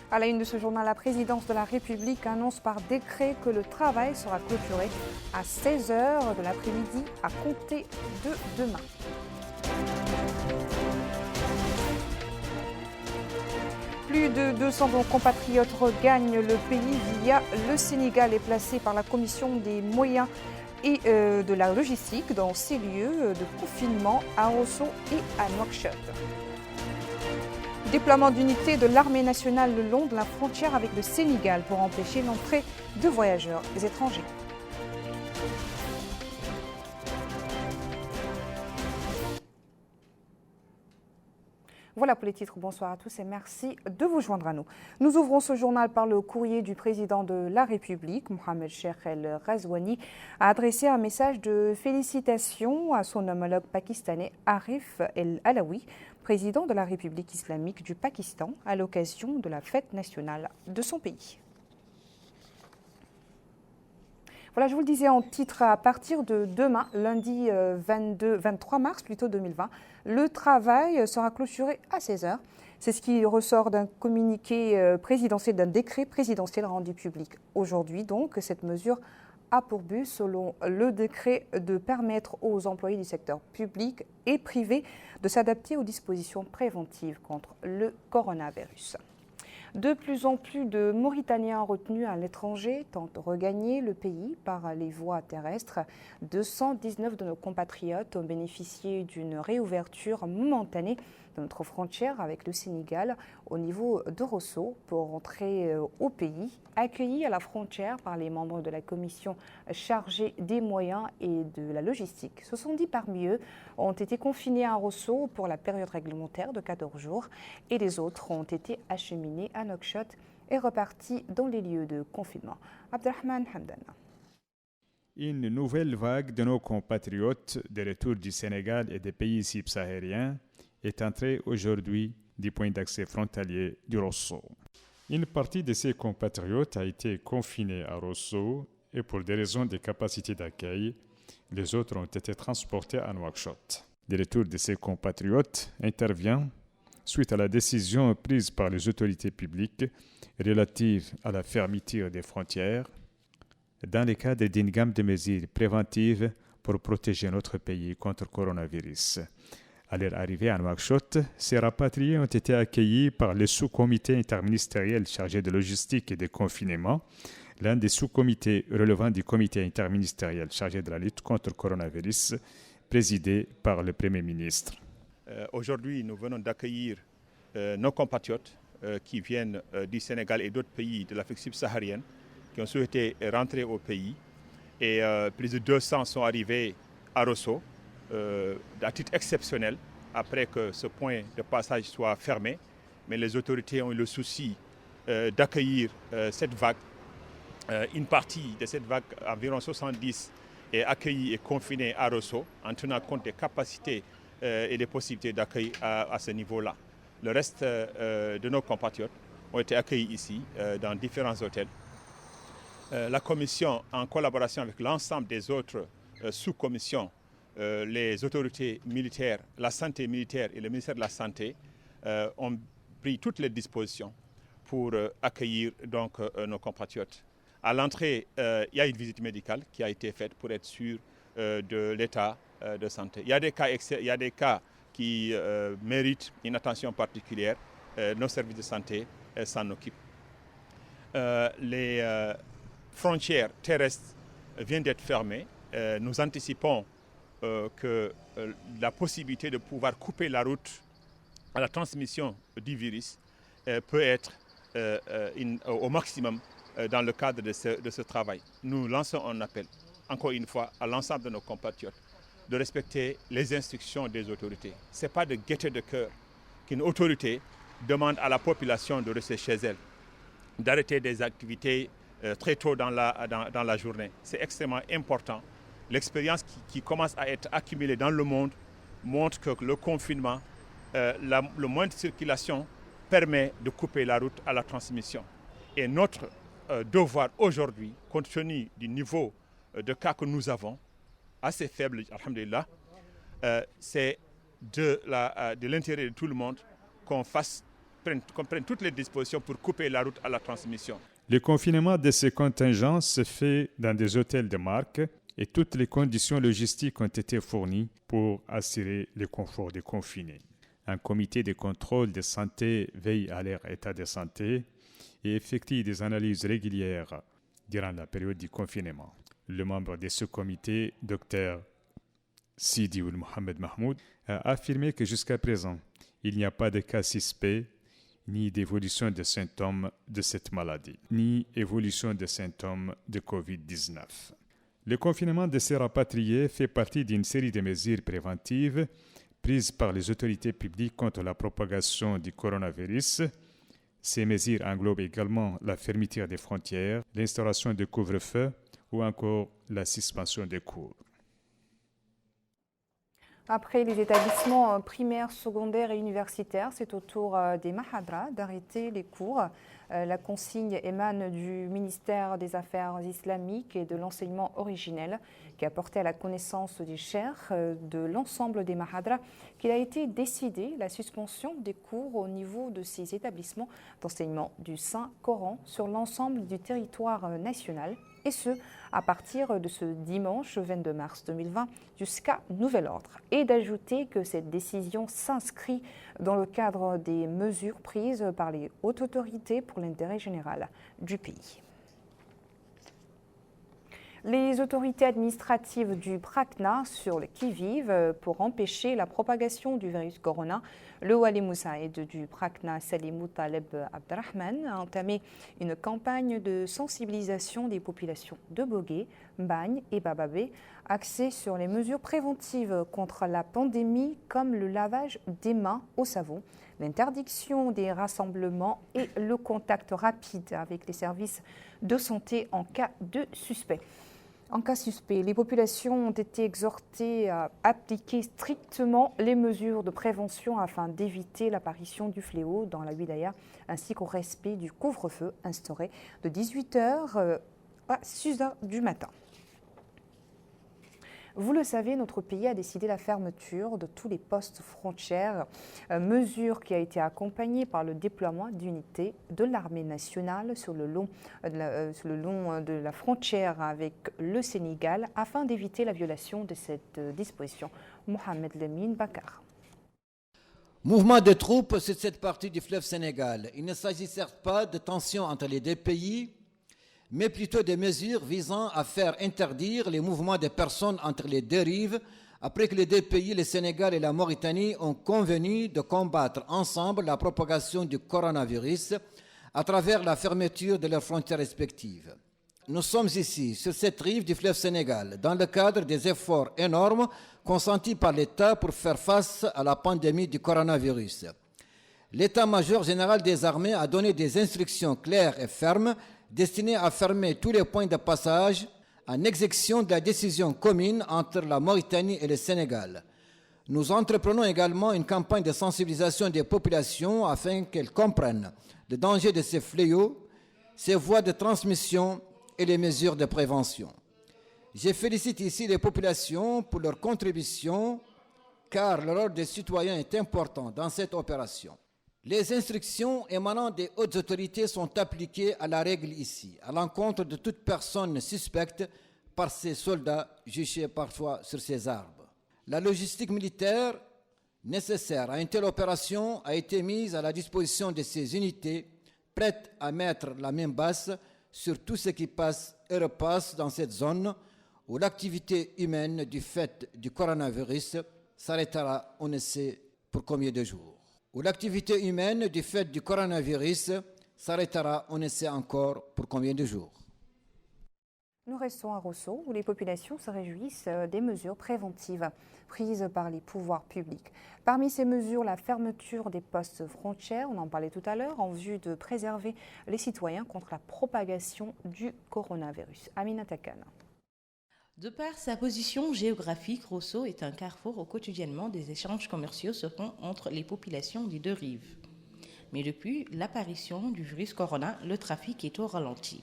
À la une de ce journal, la présidence de la République annonce par décret que le travail sera clôturé à 16h de l'après-midi à compter de demain. Plus de 200 compatriotes regagnent le pays via le Sénégal est placé par la Commission des moyens et de la logistique dans ces lieux de confinement à Rosso et à Nouakchott. Déploiement d'unités de l'armée nationale le long de la frontière avec le Sénégal pour empêcher l'entrée de voyageurs étrangers. Voilà pour les titres. Bonsoir à tous et merci de vous joindre à nous. Nous ouvrons ce journal par le courrier du président de la République. Mohamed Cheikh El Ghazouani a adressé un message de félicitations à son homologue pakistanais Arif El Alaoui, président de la République islamique du Pakistan, à l'occasion de la fête nationale de son pays. Voilà, je vous le disais en titre, à partir de demain, lundi 23 mars 2020, le travail sera clôturé à 16h. C'est ce qui ressort d'un communiqué présidentiel, d'un décret présidentiel rendu public aujourd'hui. Donc, cette mesure a pour but, selon le décret, de permettre aux employés du secteur public et privé de s'adapter aux dispositions préventives contre le coronavirus. De plus en plus de Mauritaniens retenus à l'étranger tentent de regagner le pays par les voies terrestres. 219 de nos compatriotes ont bénéficié d'une réouverture momentanée de notre frontière avec le Sénégal au niveau de Rosso pour rentrer au pays. Accueillis à la frontière par les membres de la commission chargée des moyens et de la logistique. 70 parmi eux ont été confinés à Rosso pour la période réglementaire de 14 jours et les autres ont été acheminés à Nouakchott et repartis dans les lieux de confinement. Abdelrahman Hamdana. Une nouvelle vague de nos compatriotes de retour du Sénégal et des pays subsahariens est entrée aujourd'hui du point d'accès frontalier du Rosso. Une partie de ces compatriotes a été confinée à Rosso et pour des raisons de capacité d'accueil, les autres ont été transportés à Nouakchott. Le retour de ces compatriotes intervient suite à la décision prise par les autorités publiques relative à la fermeture des frontières dans le cadre d'une gamme de mesures préventives pour protéger notre pays contre le coronavirus. À leur arrivée à Nouakchott, ces rapatriés ont été accueillis par le sous-comité interministériel chargé de logistique et de confinement, l'un des sous-comités relevant du comité interministériel chargé de la lutte contre le coronavirus, présidé par le Premier ministre. Aujourd'hui, nous venons d'accueillir nos compatriotes qui viennent du Sénégal et d'autres pays de l'Afrique subsaharienne qui ont souhaité rentrer au pays. Et plus de 200 sont arrivés à Rosso à titre exceptionnel après que ce point de passage soit fermé. Mais les autorités ont eu le souci d'accueillir cette vague. Une partie de cette vague, environ 70, est accueillie et confinée à Rosso en tenant compte des capacités et des possibilités d'accueil à ce niveau-là. Le reste de nos compatriotes ont été accueillis ici dans différents hôtels. La commission, en collaboration avec l'ensemble des autres sous-commissions, les autorités militaires, la santé militaire et le ministère de la Santé ont pris toutes les dispositions pour accueillir donc, nos compatriotes. À l'entrée, il y a une visite médicale qui a été faite pour être sûr de l'état de santé. Il y a des cas qui méritent une attention particulière. Nos services de santé s'en occupent. Les frontières terrestres viennent d'être fermées. Nous anticipons que la possibilité de pouvoir couper la route à la transmission du virus peut être au maximum dans le cadre de ce travail. Nous lançons un appel, encore une fois, à l'ensemble de nos compatriotes de respecter les instructions des autorités. Ce n'est pas de gaieté de cœur qu'une autorité demande à la population de rester chez elle, d'arrêter des activités très tôt dans la journée. C'est extrêmement important. L'expérience qui commence à être accumulée dans le monde montre que le confinement, le moins de circulation permet de couper la route à la transmission. Et notre devoir aujourd'hui, compte tenu du niveau de cas que nous avons, assez faible, alhamdulillah, c'est de l'intérêt de tout le monde qu'on fasse qu'on prenne toutes les dispositions pour couper la route à la transmission. Le confinement de ces contingents se fait dans des hôtels de marque et toutes les conditions logistiques ont été fournies pour assurer le confort des confinés. Un comité de contrôle de santé veille à leur état de santé et effectue des analyses régulières durant la période du confinement. Le membre de ce comité, Dr Sidi Ould Mohamed Mahmoud, a affirmé que jusqu'à présent, il n'y a pas de cas suspects ni d'évolution de symptômes de cette maladie, ni évolution de symptômes de COVID-19. Le confinement de ces rapatriés fait partie d'une série de mesures préventives prises par les autorités publiques contre la propagation du coronavirus. Ces mesures englobent également la fermeture des frontières, l'instauration de couvre-feu ou encore la suspension des cours. Après les établissements primaires, secondaires et universitaires, c'est au tour des mahadras d'arrêter les cours. La consigne émane du ministère des Affaires islamiques et de l'enseignement originel qui a porté à la connaissance des cheikhs de l'ensemble des mahadras qu'il a été décidé la suspension des cours au niveau de ces établissements d'enseignement du Saint-Coran sur l'ensemble du territoire national, et ce, à partir de ce dimanche 22 mars 2020 jusqu'à nouvel ordre. Et d'ajouter que cette décision s'inscrit dans le cadre des mesures prises par les hautes autorités pour l'intérêt général du pays. Les autorités administratives du PRACNA sur le qui-vive pour empêcher la propagation du virus corona. Le Wali Moussaïd du PRACNA Salimou Taleb Abdrahman a entamé une campagne de sensibilisation des populations de Bogué, Bagne et Bababé, axée sur les mesures préventives contre la pandémie comme le lavage des mains au savon, l'interdiction des rassemblements et le contact rapide avec les services de santé en cas de suspect. En cas suspect, les populations ont été exhortées à appliquer strictement les mesures de prévention afin d'éviter l'apparition du fléau dans la wilaya, ainsi qu'au respect du couvre-feu instauré de 18h à 6h du matin. Vous le savez, notre pays a décidé la fermeture de tous les postes frontières, mesure qui a été accompagnée par le déploiement d'unités de l'armée nationale sur le long de la frontière avec le Sénégal afin d'éviter la violation de cette disposition. Mohamed Lamine Bakar. Mouvement de troupes sur cette partie du fleuve Sénégal. Il ne s'agit certes pas de tensions entre les deux pays, mais plutôt des mesures visant à faire interdire les mouvements des personnes entre les deux rives, après que les deux pays, le Sénégal et la Mauritanie, ont convenu de combattre ensemble la propagation du coronavirus à travers la fermeture de leurs frontières respectives. Nous sommes ici, sur cette rive du fleuve Sénégal, dans le cadre des efforts énormes consentis par l'État pour faire face à la pandémie du coronavirus. L'État-major général des armées a donné des instructions claires et fermes destiné à fermer tous les points de passage en exécution de la décision commune entre la Mauritanie et le Sénégal. Nous entreprenons également une campagne de sensibilisation des populations afin qu'elles comprennent le danger de ces fléaux, ses voies de transmission et les mesures de prévention. Je félicite ici les populations pour leur contribution car le rôle des citoyens est important dans cette opération. Les instructions émanant des hautes autorités sont appliquées à la règle ici, à l'encontre de toute personne suspecte par ces soldats juchés parfois sur ces arbres. La logistique militaire nécessaire à une telle opération a été mise à la disposition de ces unités, prêtes à mettre la main basse sur tout ce qui passe et repasse dans cette zone où l'activité humaine du fait du coronavirus s'arrêtera, on ne sait pour combien de jours. Où l'activité humaine du fait du coronavirus s'arrêtera, on ne sait encore pour combien de jours. Nous restons à Rosso, où les populations se réjouissent des mesures préventives prises par les pouvoirs publics. Parmi ces mesures, la fermeture des postes frontières, on en parlait tout à l'heure, en vue de préserver les citoyens contre la propagation du coronavirus. Amina Takana. De par sa position géographique, Rosso est un carrefour où quotidiennement des échanges commerciaux se font entre les populations des deux rives. Mais depuis l'apparition du virus corona, le trafic est au ralenti.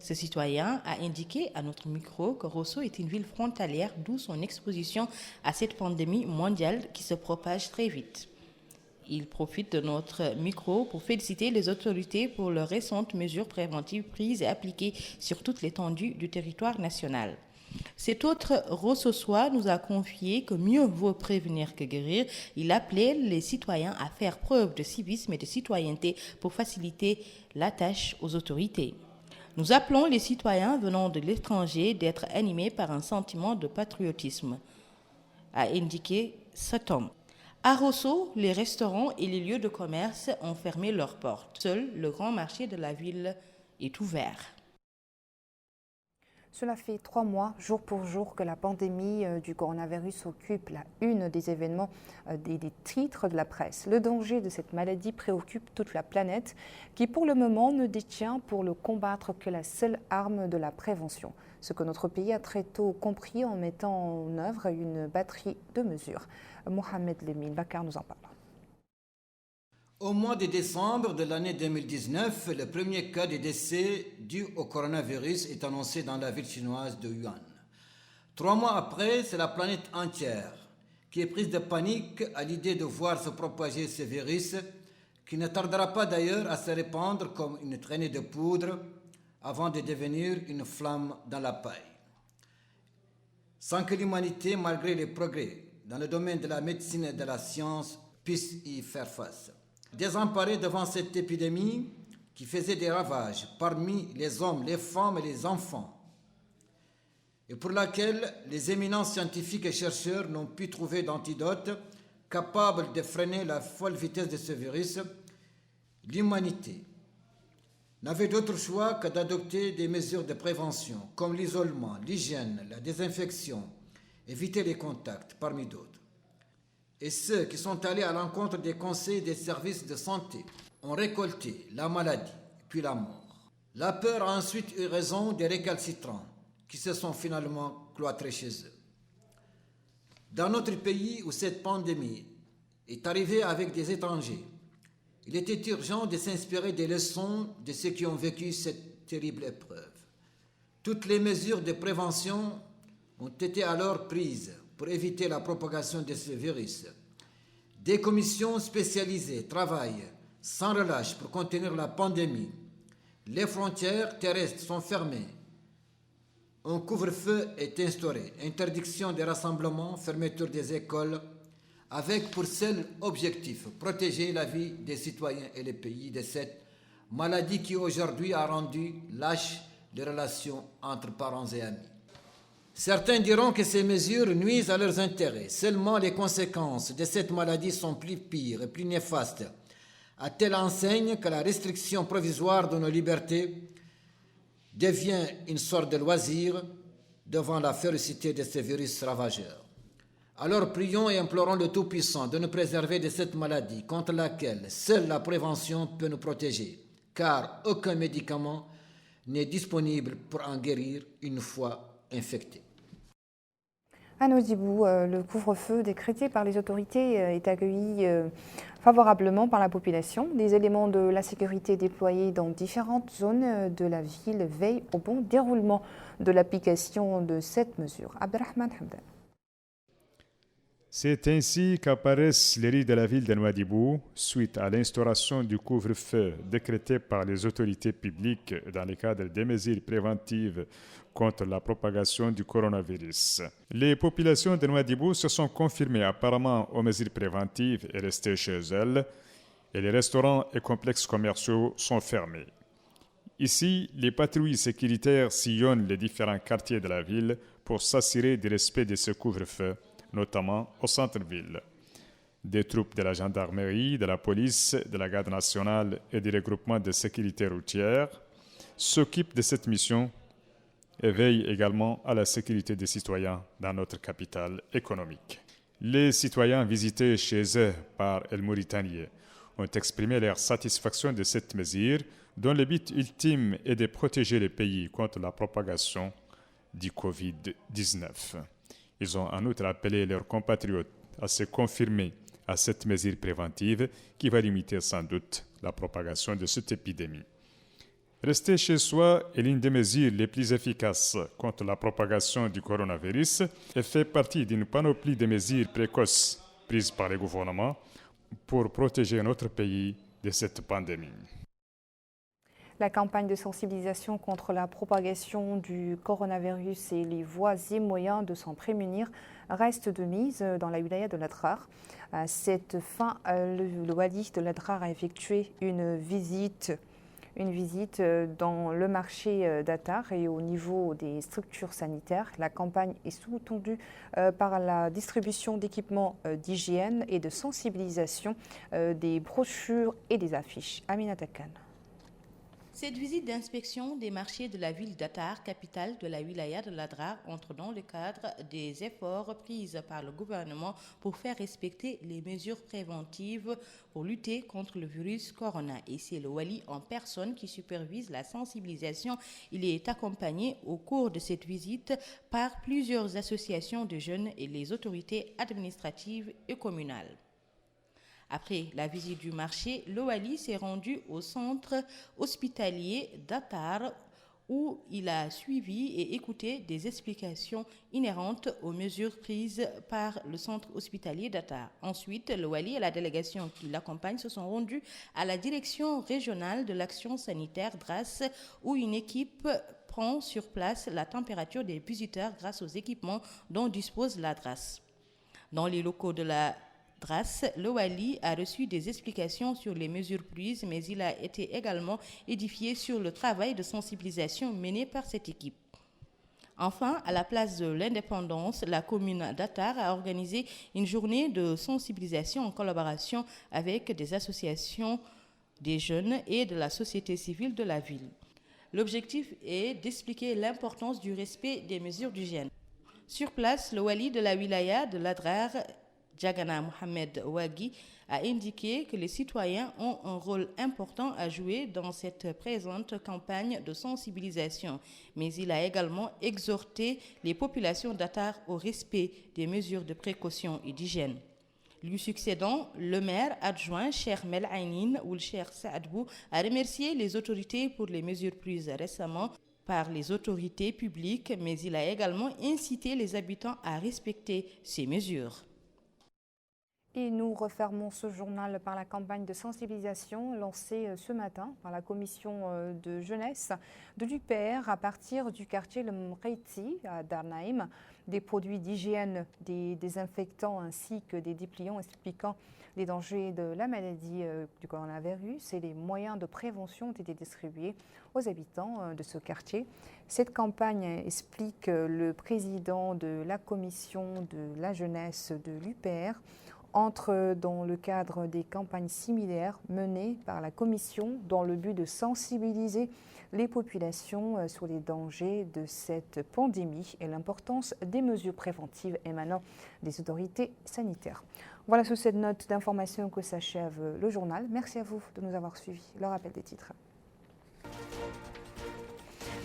Ce citoyen a indiqué à notre micro que Rosso est une ville frontalière, d'où son exposition à cette pandémie mondiale qui se propage très vite. Il profite de notre micro pour féliciter les autorités pour leurs récentes mesures préventives prises et appliquées sur toute l'étendue du territoire national. Cet autre Rossosois nous a confié que mieux vaut prévenir que guérir. Il appelait les citoyens à faire preuve de civisme et de citoyenneté pour faciliter la tâche aux autorités. Nous appelons les citoyens venant de l'étranger d'être animés par un sentiment de patriotisme, a indiqué cet homme. À Rosso, les restaurants et les lieux de commerce ont fermé leurs portes. Seul le grand marché de la ville est ouvert. Cela fait 3 mois, jour pour jour, que la pandémie du coronavirus occupe la une des événements, des titres de la presse. Le danger de cette maladie préoccupe toute la planète, qui pour le moment ne détient pour le combattre que la seule arme de la prévention. Ce que notre pays a très tôt compris en mettant en œuvre une batterie de mesures. Mohamed Lemine Bakar nous en parle. Au mois de décembre de l'année 2019, le premier cas de décès dû au coronavirus est annoncé dans la ville chinoise de Wuhan. 3 mois après, c'est la planète entière qui est prise de panique à l'idée de voir se propager ce virus, qui ne tardera pas d'ailleurs à se répandre comme une traînée de poudre avant de devenir une flamme dans la paille. Sans que l'humanité, malgré les progrès dans le domaine de la médecine et de la science, puisse y faire face. Désemparés devant cette épidémie qui faisait des ravages parmi les hommes, les femmes et les enfants, et pour laquelle les éminents scientifiques et chercheurs n'ont pu trouver d'antidote capable de freiner la folle vitesse de ce virus, l'humanité n'avait d'autre choix que d'adopter des mesures de prévention comme l'isolement, l'hygiène, la désinfection, éviter les contacts, parmi d'autres. Et ceux qui sont allés à l'encontre des conseils des services de santé ont récolté la maladie, puis la mort. La peur a ensuite eu raison des récalcitrants qui se sont finalement cloîtrés chez eux. Dans notre pays où cette pandémie est arrivée avec des étrangers, il était urgent de s'inspirer des leçons de ceux qui ont vécu cette terrible épreuve. Toutes les mesures de prévention ont été alors prises pour éviter la propagation de ce virus. Des commissions spécialisées travaillent sans relâche pour contenir la pandémie. Les frontières terrestres sont fermées. Un couvre-feu est instauré, interdiction des rassemblements, fermeture des écoles, avec pour seul objectif protéger la vie des citoyens et les pays de cette maladie qui aujourd'hui a rendu lâches les relations entre parents et amis. Certains diront que ces mesures nuisent à leurs intérêts. Seulement les conséquences de cette maladie sont plus pires et plus néfastes, à telle enseigne que la restriction provisoire de nos libertés devient une sorte de loisir devant la férocité de ce virus ravageur. Alors prions et implorons le Tout-Puissant de nous préserver de cette maladie contre laquelle seule la prévention peut nous protéger, car aucun médicament n'est disponible pour en guérir une fois infecté. À Nosy-Bou, le couvre-feu décrété par les autorités est accueilli favorablement par la population. Des éléments de la sécurité déployés dans différentes zones de la ville veillent au bon déroulement de l'application de cette mesure. Abdelrahman Hamdan. C'est ainsi qu'apparaissent les rues de la ville de Nouadhibou suite à l'instauration du couvre-feu décrété par les autorités publiques dans le cadre des mesures préventives contre la propagation du coronavirus. Les populations de Nouadhibou se sont confirmées apparemment aux mesures préventives et restées chez elles, et les restaurants et complexes commerciaux sont fermés. Ici, les patrouilles sécuritaires sillonnent les différents quartiers de la ville pour s'assurer du respect de ce couvre-feu, notamment au centre-ville. Des troupes de la gendarmerie, de la police, de la garde nationale et des regroupements de sécurité routière s'occupent de cette mission et veillent également à la sécurité des citoyens dans notre capitale économique. Les citoyens visités chez eux par El Mauritanier ont exprimé leur satisfaction de cette mesure dont le but ultime est de protéger le pays contre la propagation du Covid-19. Ils ont en outre appelé leurs compatriotes à se confirmer à cette mesure préventive qui va limiter sans doute la propagation de cette épidémie. Rester chez soi est l'une des mesures les plus efficaces contre la propagation du coronavirus et fait partie d'une panoplie de mesures précoces prises par le gouvernement pour protéger notre pays de cette pandémie. La campagne de sensibilisation contre la propagation du coronavirus et les voies et moyens de s'en prémunir reste de mise dans la wilaya de l'Adrar. À cette fin, le wali de l'Adrar a effectué une visite dans le marché d'Attar et au niveau des structures sanitaires. La campagne est sous-tendue par la distribution d'équipements d'hygiène et de sensibilisation, des brochures et des affiches. Amina Takan. Cette visite d'inspection des marchés de la ville d'Attar, capitale de la wilaya de l'Adrar, entre dans le cadre des efforts pris par le gouvernement pour faire respecter les mesures préventives pour lutter contre le virus corona. Et c'est le wali en personne qui supervise la sensibilisation. Il est accompagné au cours de cette visite par plusieurs associations de jeunes et les autorités administratives et communales. Après la visite du marché, le wali s'est rendu au centre hospitalier d'Attar où il a suivi et écouté des explications inhérentes aux mesures prises par le centre hospitalier d'Attar. Ensuite, le wali et la délégation qui l'accompagne se sont rendus à la direction régionale de l'action sanitaire DRAS où une équipe prend sur place la température des visiteurs grâce aux équipements dont dispose la DRAS. Dans les locaux de la DRAS, le wali a reçu des explications sur les mesures prises, mais il a été également édifié sur le travail de sensibilisation mené par cette équipe. Enfin, à la place de l'Indépendance, la commune d'Attar a organisé une journée de sensibilisation en collaboration avec des associations des jeunes et de la société civile de la ville. L'objectif est d'expliquer l'importance du respect des mesures d'hygiène. Sur place, le wali de la wilaya de l'Adrar, Jagana Mohamed Ouagui, a indiqué que les citoyens ont un rôle important à jouer dans cette présente campagne de sensibilisation. Mais il a également exhorté les populations d'Attar au respect des mesures de précaution et d'hygiène. Lui succédant, le maire adjoint, Cheikh Mel Ainin ou le Cheikh Saadbou, a remercié les autorités pour les mesures prises récemment par les autorités publiques, mais il a également incité les habitants à respecter ces mesures. Et nous refermons ce journal par la campagne de sensibilisation lancée ce matin par la commission de jeunesse de l'UPR à partir du quartier Le Mreiti à Darnaïm. Des produits d'hygiène, des désinfectants ainsi que des dépliants expliquant les dangers de la maladie du coronavirus et les moyens de prévention ont été distribués aux habitants de ce quartier. Cette campagne, explique le président de la commission de la jeunesse de l'UPR, entre dans le cadre des campagnes similaires menées par la Commission dans le but de sensibiliser les populations sur les dangers de cette pandémie et l'importance des mesures préventives émanant des autorités sanitaires. Voilà sous cette note d'information que s'achève le journal. Merci à vous de nous avoir suivis. Le rappel des titres.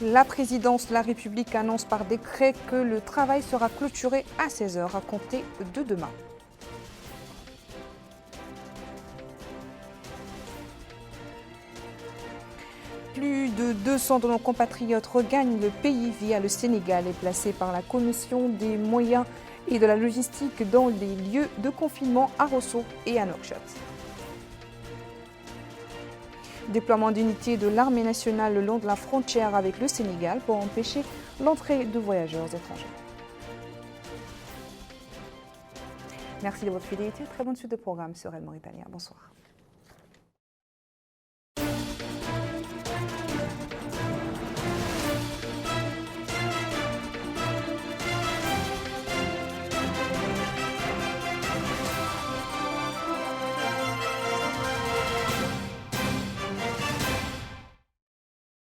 La présidence de la République annonce par décret que le travail sera clôturé à 16h à compter de demain. Plus de 200 de nos compatriotes regagnent le pays via le Sénégal et placés par la Commission des moyens et de la logistique dans les lieux de confinement à Rosso et à Nouakchott. Déploiement d'unités de l'armée nationale le long de la frontière avec le Sénégal pour empêcher l'entrée de voyageurs étrangers. Merci de votre fidélité. Très bonne suite de programme sur El Mauritania. Bonsoir.